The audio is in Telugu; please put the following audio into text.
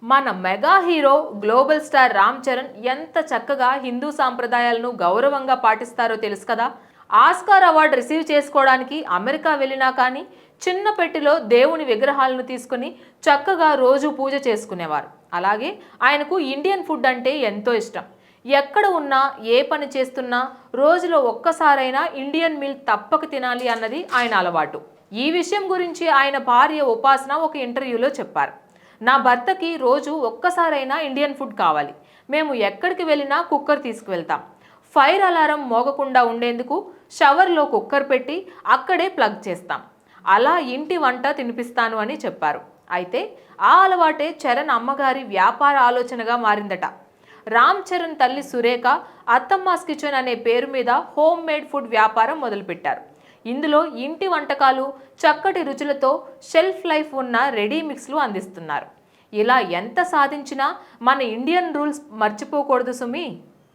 మన mega hero global star Ram Charan ఎంత చక్కగా హిందూ సాంప్రదాయాలను గౌరవంగా పాటిస్తారో తెలుసు కదా. ఆస్కార్ అవార్డు రిసీవ్ చేసుకోవడానికి అమెరికా వెళ్ళినా కానీ చిన్న పెట్టెలో దేవుని విగ్రహాలను తీసుకుని చక్కగా రోజు పూజ చేసుకునేవారు. అలాగే ఆయనకు ఇండియన్ ఫుడ్ అంటే ఎంతో ఇష్టం. ఎక్కడ ఉన్నా ఏ పని చేస్తున్నా రోజులో ఒక్కసారైనా ఇండియన్ మీల్ తప్పక తినాలి అన్నది ఆయన అలవాటు. ఈ విషయం గురించి ఆయన భార్య ఉపాసన ఒక ఇంటర్వ్యూలో చెప్పారు. నా భర్తకి రోజు ఒక్కసారైనా ఇండియన్ ఫుడ్ కావాలి. మేము ఎక్కడికి వెళ్ళినా కుక్కర్ తీసుకువెళ్తాం. ఫైర్ అలారం మోగకుండా ఉండేందుకు షవర్లో కుక్కర్ పెట్టి అక్కడే ప్లగ్ చేస్తాం. అలా ఇంటి వంట తినిపిస్తాను అని చెప్పారు. అయితే ఆ అలవాటే చరణ్ అమ్మగారి వ్యాపార ఆలోచనగా మారిందట. రామ్ చరణ్ తల్లి సురేఖ అత్తమ్మాస్ కిచెన్ అనే పేరు మీద హోమ్ మేడ్ ఫుడ్ వ్యాపారం మొదలుపెట్టారు. ఇందులో ఇంటి వంటకాలు చక్కటి రుచులతో షెల్ఫ్ లైఫ్ ఉన్న రెడీ మిక్స్లు అందిస్తున్నారు. ఇలా ఎంత సాధించినా మన ఇండియన్ రూల్స్ మర్చిపోకూడదు సుమి.